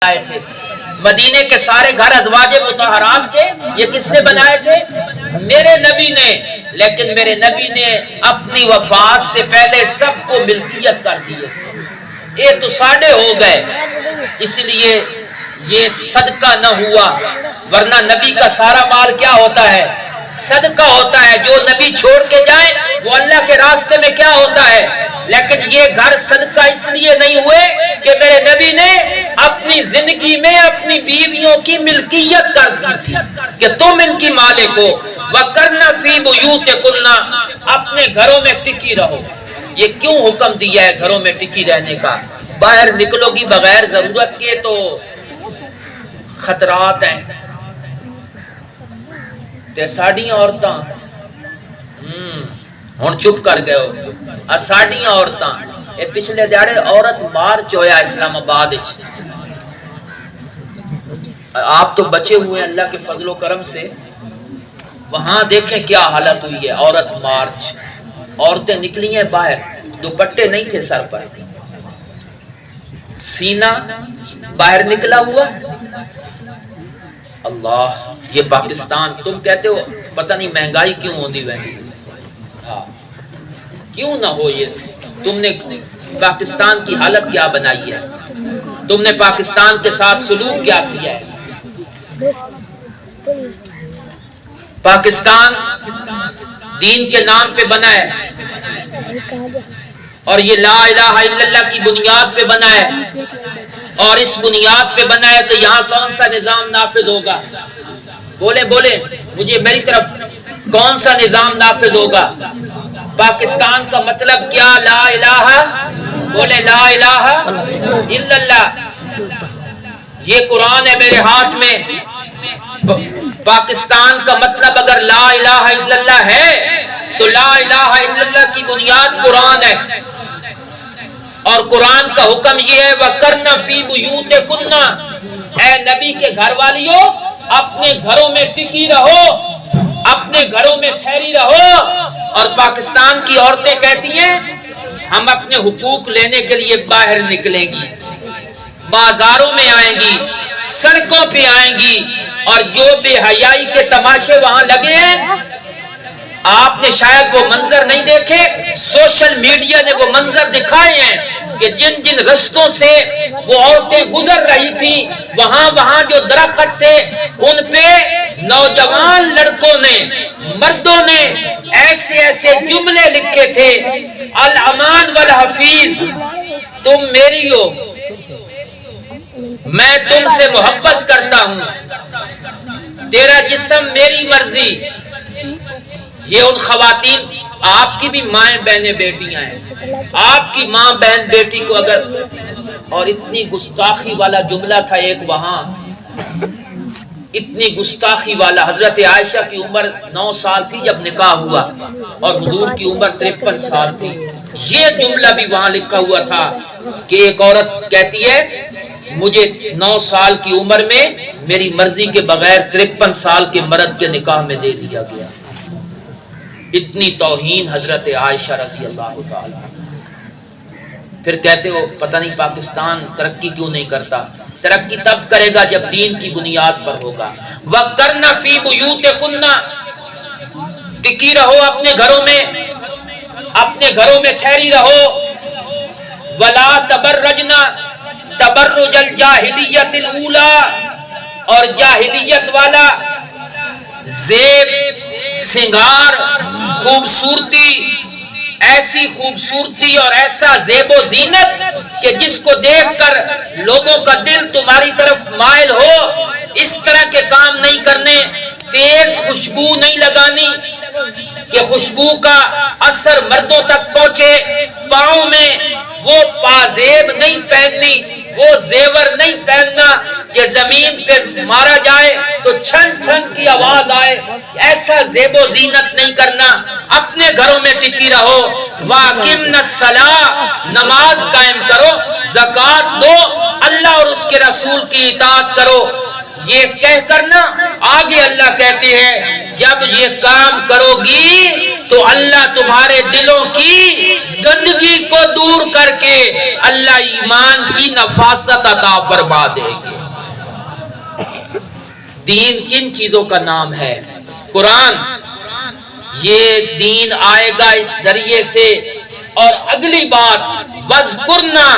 بنائے تھے؟ مدینے کے سارے گھر ازواج مطہرات کے یہ کس نے بنائے تھے؟ میرے نبی نے۔ لیکن میرے نبی نے اپنی وفات سے پہلے سب کو ملکیت کر دی، یہ تو ساڑھے ہو گئے، اس لیے یہ صدقہ نہ ہوا، ورنہ نبی کا سارا مال کیا ہوتا ہے؟ صدقہ ہوتا ہے۔ جو نبی چھوڑ کے جائیں وہ اللہ کے راستے میں کیا ہوتا ہے؟ لیکن یہ گھر صدقہ اس لیے نہیں ہوئے کہ میرے نبی نے اپنی زندگی میں اپنی بیویوں کی ملکیت کر دی تھی کہ تم ان کی مالک ہو۔ وَقَرْنَ فِي بُيُوتِكُنَّ، اپنے گھروں میں ٹکی رہو۔ یہ کیوں حکم دیا ہے گھروں میں ٹکی رہنے کا؟ باہر نکلو گی بغیر ضرورت کے تو خطرات ہیں۔ تے ساڑیاں عورتاں ہن چپ کر گئے ہو، ساڑیاں عورتاں یہ پچھلے دیہڑے عورت مارچ ہویا اسلام آباد وچ، آپ تو بچے ہوئے ہیں اللہ کے فضل و کرم سے، وہاں دیکھیں کیا حالت ہوئی ہے۔ عورت مارچ، عورتیں نکلی ہیں باہر، دوپٹے نہیں تھے سر پر، سینہ باہر نکلا ہوا۔ اللہ، یہ پاکستان، تم کہتے ہو پتہ نہیں مہنگائی کیوں ہوندی ویندی، ہاں کیوں نہ ہو، یہ تم نے پاکستان کی حالت کیا بنائی ہے، تم نے پاکستان کے ساتھ سلوک کیا کیا ہے۔ پاکستان دین کے نام پہ بنا ہے اور یہ لا الہ الا اللہ کی بنیاد پہ بنا ہے، اور اس بنیاد پہ بنا ہے کہ یہاں کون سا نظام نافذ ہوگا؟ بولے بولے مجھے، میری طرف، کون سا نظام نافذ ہوگا؟ پاکستان کا مطلب کیا؟ لا الہ، بولے لا الہ الا اللہ۔ یہ قرآن ہے میرے ہاتھ میں، پاکستان کا مطلب اگر لا الہ الا اللہ ہے تو لا الہ الا اللہ کی بنیاد قرآن ہے، اور قرآن کا حکم یہ ہے وَقَرْنَ فِي بُيُوتِكُنَّ، اے نبی کے گھر والیوں اپنے گھروں میں ٹکی رہو، اپنے گھروں میں ٹھہری رہو۔ اور پاکستان کی عورتیں کہتی ہیں ہم اپنے حقوق لینے کے لیے باہر نکلیں گی، بازاروں میں آئیں گی، سڑکوں پہ آئیں گی، اور جو بے حیائی کے تماشے وہاں لگے ہیں، آپ نے شاید وہ منظر نہیں دیکھے، سوشل میڈیا نے وہ منظر دکھائے ہیں کہ جن جن رستوں سے وہ عورتیں گزر رہی تھیں، وہاں جو درخت تھے ان پہ نوجوان لڑکوں نے، مردوں نے ایسے ایسے جملے لکھے تھے، الامان والحفیظ، تم میری ہو، میں تم سے محبت کرتا ہوں، تیرا جسم میری مرضی۔ یہ ان خواتین، آپ کی بھی مائیں بہنیں بیٹیاں ہیں، آپ کی ماں بہن بیٹی کو اگر، اور اتنی گستاخی والا جملہ تھا ایک وہاں، اتنی گستاخی والا، حضرت عائشہ کی عمر 9 سال تھی جب نکاح ہوا اور حضور کی عمر 53 سال تھی۔ یہ جملہ بھی وہاں لکھا ہوا تھا کہ ایک عورت کہتی ہے مجھے 9 سال کی عمر میں میری مرضی کے بغیر 53 سال کے مرد کے نکاح میں دے دیا گیا۔ اتنی توہین حضرت عائشہ رضی اللہ تعالی۔ پھر کہتے ہو پتہ نہیں پاکستان ترقی کیوں نہیں کرتا؟ ترقی تب کرے گا جب دین کی بنیاد پر ہوگا۔ وَقَرْنَ فِي بُيُوتِكُنَّ، ٹکی رہو اپنے گھروں میں، اپنے گھروں میں ٹھہری رہو۔ وَلَا تَبَرَّجْنَ تَبَرُّجَ الْجَاهِلِيَّةِ الْأُولَى، اور جاہلیت والا زیب، سنگار، خوبصورتی، ایسی خوبصورتی اور ایسا زیب و زینت کہ جس کو دیکھ کر لوگوں کا دل تمہاری طرف مائل ہو، اس طرح کے کام نہیں کرنے۔ تیز خوشبو نہیں لگانی کہ خوشبو کا اثر مردوں تک پہنچے، پاؤں میں وہ پازیب نہیں پہننی، وہ زیور نہیں پہننا کہ زمین پہ مارا جائے تو چھن چھن کی آواز آئے، ایسا زیب و زینت نہیں کرنا۔ اپنے گھروں میں ٹکی رہو۔ وَأَقِمْنَ الصَّلَاةَ، نماز قائم کرو، زکوٰۃ دو، اللہ اور اس کے رسول کی اطاعت کرو۔ یہ کہہ کر نا آگے اللہ کہتے ہیں جب یہ کام کرو گی تو اللہ تمہارے دلوں کی گندگی کو دور کر کے اللہ ایمان کی نفاست عطا فرما دے گی۔ دین کن چیزوں کا نام ہے؟ قرآن۔ یہ دین آئے گا اس ذریعے سے۔ اور اگلی بات وَاذْكُرْنَا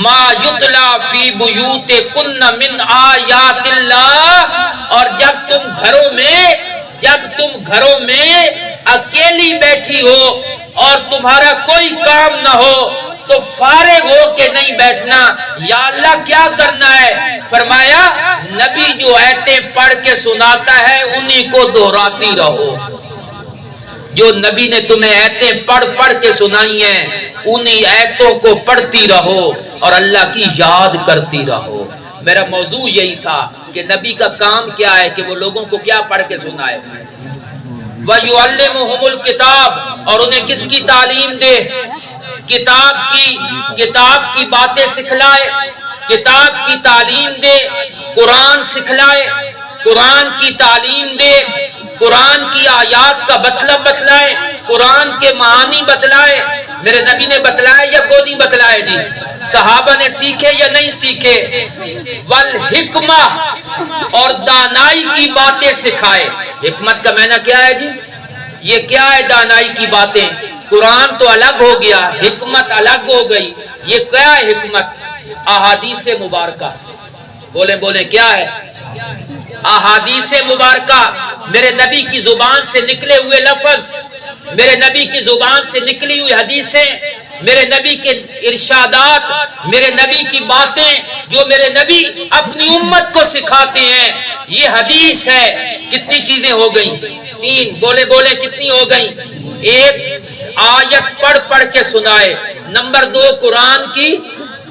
مَا يُتْلَى فِي بُيُوتِكُنَّ مِنْ آیَاتِ اللَّهِ، اور جب تم گھروں میں اکیلی بیٹھی ہو اور تمہارا کوئی کام نہ ہو تو فارغ ہو کے نہیں بیٹھنا۔ یا اللہ کیا کرنا ہے؟ فرمایا نبی جو آیتیں پڑھ کے سناتا ہے انہی کو دہراتی رہو۔ جو نبی نے تمہیں آیتیں پڑھ کے سنائی ہیں انہی آیتوں کو پڑھتی رہو اور اللہ کی یاد کرتی رہو۔ میرا موضوع یہی تھا کہ نبی کا کام کیا ہے کہ وہ لوگوں کو کیا پڑھ کے سنائے۔ وَيُعَلِّمُهُمُ الْكِتَابَ، اور انہیں کس کی تعلیم دے؟ کتاب کی باتیں سکھلائے، کتاب کی تعلیم دے، قرآن سکھلائے، قرآن کی تعلیم دے، قرآن کی آیات کا مطلب بتلائے، قرآن کے معانی بتلائے۔ میرے نبی نے بتلائے یا کوئی نہیں بتلائے جی؟ صحابہ نے سیکھے یا نہیں سیکھے؟ والحکمہ، اور دانائی کی باتیں سکھائے۔ حکمت کا معنی کیا ہے جی؟ یہ کیا ہے دانائی کی باتیں؟ قرآن تو الگ ہو گیا، حکمت الگ ہو گئی۔ یہ کیا ہے حکمت؟ احادیث مبارکہ۔ بولیں کیا ہے؟ احادیث مبارکہ، میرے نبی کی زبان سے نکلے ہوئے لفظ، میرے نبی کی زبان سے نکلی ہوئی حدیثیں، میرے نبی کے ارشادات، میرے نبی کی باتیں جو میرے نبی اپنی امت کو سکھاتے ہیں، یہ حدیث ہے۔ کتنی چیزیں ہو گئیں؟ 3۔ بولے کتنی ہو گئیں؟ 1 آیت پڑھ کے سنائے، نمبر 2 قرآن کی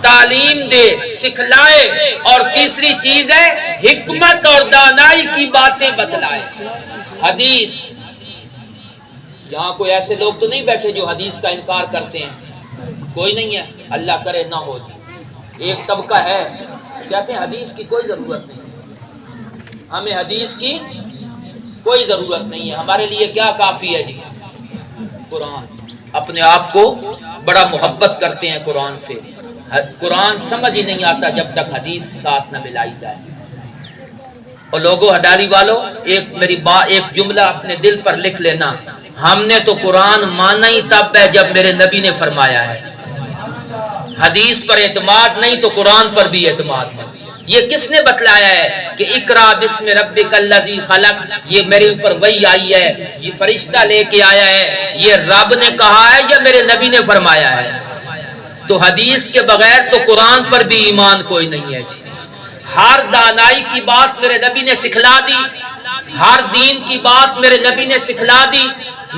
تعلیم دے، سکھلائے، اور تیسری چیز ہے حکمت اور دانائی کی باتیں بتلائے۔ حدیث، یہاں کوئی ایسے لوگ تو نہیں بیٹھے جو حدیث کا انکار کرتے ہیں؟ کوئی نہیں ہے، اللہ کرے نہ ہو جی۔ ایک طبقہ ہے کہتے ہیں حدیث کی کوئی ضرورت نہیں، ہمیں حدیث کی کوئی ضرورت نہیں ہے، ہمارے لیے کیا کافی ہے جی؟ قرآن۔ اپنے آپ کو بڑا محبت کرتے ہیں قرآن سے۔ قرآن سمجھ ہی نہیں آتا جب تک حدیث ساتھ نہ ملائی جائے۔ اور لوگوں ہڈالی والوں، ایک جملہ اپنے دل پر لکھ لینا، ہم نے تو قرآن مانا ہی تب ہے جب میرے نبی نے فرمایا ہے۔ حدیث پر اعتماد نہیں تو قرآن پر بھی اعتماد ہے۔ یہ کس نے بتلایا ہے کہ اقرا بسم ربک الذی خلق؟ یہ میرے اوپر وحی آئی ہے، یہ فرشتہ لے کے آیا ہے، یہ رب نے کہا ہے یا میرے نبی نے فرمایا ہے؟ تو حدیث کے بغیر تو قرآن پر بھی ایمان کوئی نہیں ہے جی۔ ہر دانائی کی بات میرے نبی نے سکھلا دی، ہر دین کی بات میرے نبی نے سکھلا دی،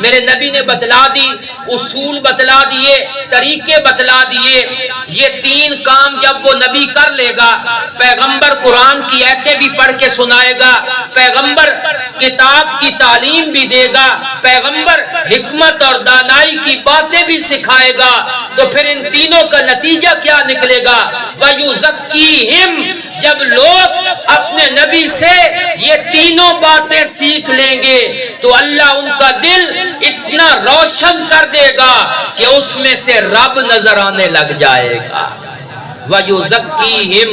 میرے نبی نے بتلا دی، اصول بتلا دیے، طریقے بتلا دیے۔ یہ 3 کام جب وہ نبی کر لے گا، پیغمبر قرآن کی آیتیں بھی پڑھ کے سنائے گا، پیغمبر کتاب کی تعلیم بھی دے گا، پیغمبر حکمت اور دانائی کی باتیں بھی سکھائے گا، تو پھر ان تینوں کا نتیجہ کیا نکلے گا؟ وَيُزَكِّيهِمْ، جب لوگ اپنے نبی سے یہ تینوں باتیں سیکھ لیں گے تو اللہ ان کا دل اتنا روشن کر دے گا کہ اس میں سے رب نظر آنے لگ جائے گا۔ وَيُزَكِّيهِمْ،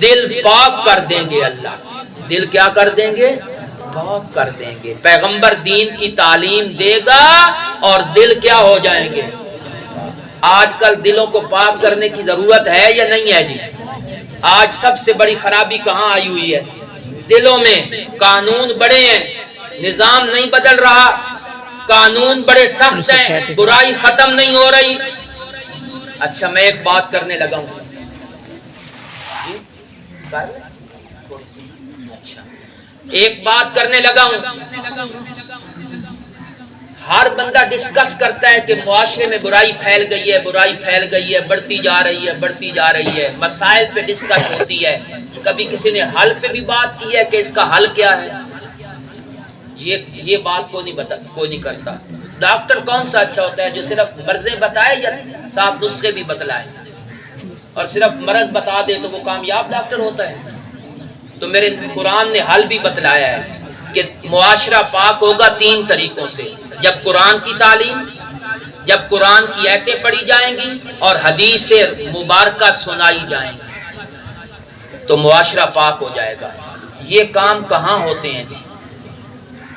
دل پاک کر دیں گے اللہ۔ دل کیا کر دیں گے؟ پاک کر دیں گے۔ پیغمبر دین کی تعلیم دے گا اور دل کیا ہو جائیں گے؟ آج کل دلوں کو پاک کرنے کی ضرورت ہے یا نہیں ہے جی؟ آج سب سے بڑی خرابی کہاں آئی ہوئی ہے؟ دلوں میں۔ قانون بڑے ہیں، نظام نہیں بدل رہا، قانون بڑے سخت ہیں، برائی ختم نہیں ہو رہی۔ اچھا میں ایک بات کرنے لگا ہوں، اچھا ایک بات کرنے لگا ہوں۔ ہر بندہ ڈسکس کرتا ہے کہ معاشرے میں برائی پھیل گئی ہے، برائی پھیل گئی ہے، بڑھتی جا رہی ہے، بڑھتی جا رہی ہے، مسائل پہ ڈسکس ہوتی ہے۔ کبھی کسی نے حل پہ بھی بات کی ہے کہ اس کا حل کیا ہے؟ یہ بات کوئی نہیں کرتا۔ ڈاکٹر کون سا اچھا ہوتا ہے؟ جو صرف مرضیں بتائے یا صاف نسخے بھی بتلائے؟ اور صرف مرض بتا دے تو وہ کامیاب ڈاکٹر ہوتا ہے؟ تو میرے قرآن نے حل بھی بتلایا ہے کہ معاشرہ پاک ہوگا 3 طریقوں سے، جب قرآن کی تعلیم، جب قرآن کی آیتیں پڑھی جائیں گی اور حدیث مبارکہ سنائی جائیں گی تو معاشرہ پاک ہو جائے گا۔ یہ کام کہاں ہوتے ہیں جی؟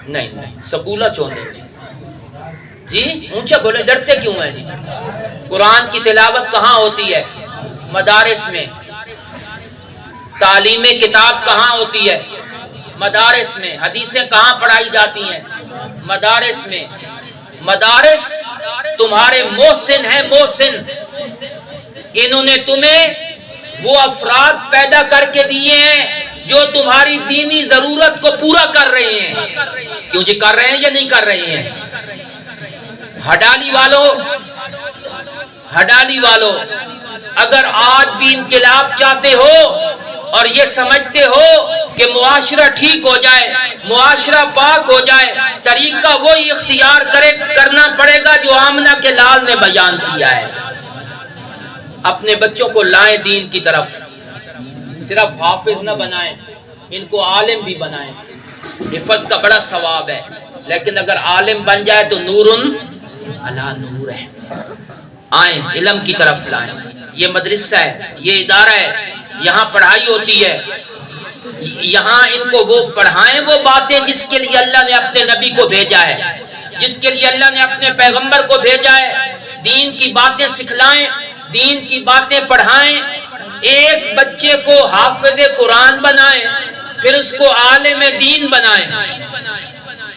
نہیں سکولہ چوندے جی اونچا بولے، ڈرتے کیوں ہیں جی؟ قرآن کی تلاوت کہاں ہوتی ہے؟ مدارس میں۔ تعلیم کتاب کہاں ہوتی ہے؟ مدارس میں۔ حدیثیں کہاں پڑھائی جاتی ہیں؟ مدارس میں۔ مدارس تمہارے محسن ہیں، محسن، انہوں نے تمہیں وہ افراد پیدا کر کے دیے ہیں جو تمہاری دینی ضرورت کو پورا کر رہے ہیں۔ کیوں جی کر رہے ہیں یا نہیں کر رہے ہیں؟ ہڈالی والو اگر آج بھی انقلاب چاہتے ہو اور یہ سمجھتے ہو کہ معاشرہ ٹھیک ہو جائے، معاشرہ پاک ہو جائے، طریقہ وہی اختیار کرنا پڑے گا جو آمنہ کے لال نے بیان کیا ہے۔ اپنے بچوں کو لائیں دین کی طرف، صرف حافظ نہ بنائیں، ان کو عالم بھی بنائیں۔ حفظ کا بڑا ثواب ہے، لیکن اگر عالم بن جائے تو نورن علی نور ہے۔ آئیں علم کی طرف لائیں۔ یہ مدرسہ ہے، یہ ادارہ ہے، یہاں پڑھائی ہوتی ہے، یہاں ان کو وہ پڑھائیں وہ باتیں جس کے لیے اللہ نے اپنے نبی کو بھیجا ہے، جس کے لیے اللہ نے اپنے پیغمبر کو بھیجا ہے۔ دین کی باتیں سکھلائیں، دین کی باتیں پڑھائیں۔ ایک بچے کو حافظ قرآن بنائیں، پھر اس کو عالم دین بنائیں۔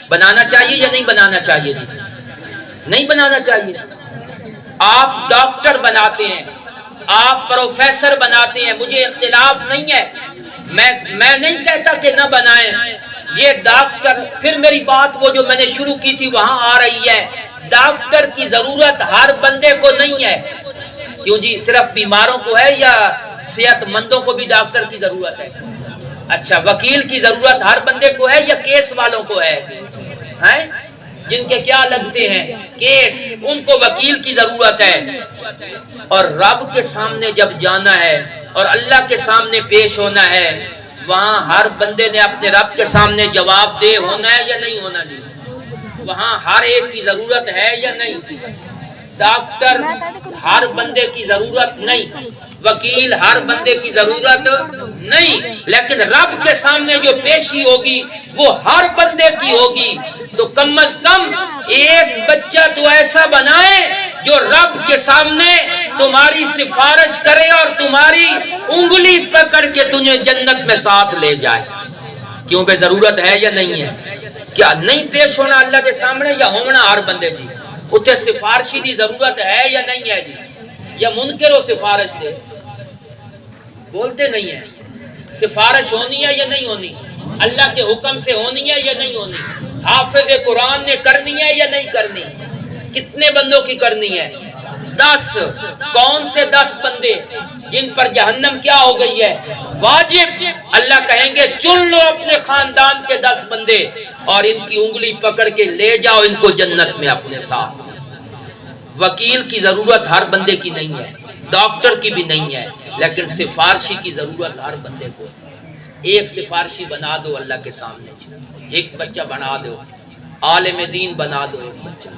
بنانا چاہیے یا نہیں بنانا چاہیے جی؟ نہیں بنانا چاہیے۔ آپ ڈاکٹر بناتے ہیں، آپ پروفیسر بناتے ہیں، مجھے اختلاف نہیں ہے، میں نہیں کہتا کہ نہ بنائیں۔ یہ ڈاکٹر، پھر میری بات وہ جو میں نے شروع کی تھی وہاں آ رہی ہے، ڈاکٹر کی ضرورت ہر بندے کو نہیں ہے۔ کیوں جی صرف بیماروں کو ہے یا صحت مندوں کو بھی ڈاکٹر کی ضرورت ہے؟ اچھا وکیل کی ضرورت ہر بندے کو ہے یا کیس والوں کو ہے؟ جن کے کیا لگتے ہیں کیس، ان کو وکیل کی ضرورت ہے۔ اور رب کے سامنے جب جانا ہے اور اللہ کے سامنے پیش ہونا ہے، وہاں ہر بندے نے اپنے رب کے سامنے جواب دہ ہونا ہے یا نہیں ہونا جی؟ وہاں ہر ایک کی ضرورت ہے یا نہیں؟ ڈاکٹر ہر بندے کی ضرورت نہیں، وکیل ہر بندے کی ضرورت نہیں، لیکن رب کے سامنے جو پیشی ہوگی وہ ہر بندے کی ہوگی۔ تو کم از کم ایک بچہ تو ایسا بنائے جو رب کے سامنے تمہاری سفارش کرے اور تمہاری انگلی پکڑ کے تجھے جنت میں ساتھ لے جائے۔ کیوں بے ضرورت ہے یا نہیں ہے؟ کیا نہیں پیش ہونا اللہ کے سامنے یا ہونا ہر بندے جی؟ اتنے سفارشی دی ضرورت ہے یا نہیں ہے جی؟ یا منکر و سفارش دے؟ بولتے نہیں ہیں۔ سفارش ہونی ہے یا نہیں ہونی؟ اللہ کے حکم سے ہونی ہے یا نہیں ہونی؟ حافظ قرآن نے کرنی ہے یا نہیں کرنی؟ کتنے بندوں کی کرنی ہے؟ 10۔ کون سے 10 بندے جن پر جہنم کیا ہو گئی ہے؟ واجب۔ اللہ کہیں گے چن لو اپنے خاندان کے 10 بندے اور ان کی انگلی پکڑ کے لے جاؤ ان کو جنت میں اپنے ساتھ۔ وکیل کی ضرورت ہر بندے کی نہیں ہے، ڈاکٹر کی بھی نہیں ہے، لیکن سفارشی کی ضرورت ہر بندے کو۔ ایک سفارشی بنا دو اللہ کے سامنے، ایک بچہ بنا دو، عالم دین بنا دو ایک بچہ،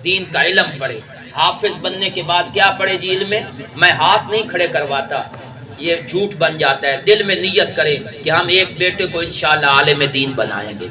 دین کا علم پڑھے۔ حافظ بننے کے بعد کیا پڑھے جی علم میں ہاتھ نہیں کھڑے کرواتا، یہ جھوٹ بن جاتا ہے۔ دل میں نیت کرے کہ ہم ایک بیٹے کو انشاءاللہ عالم دین بنائیں گے۔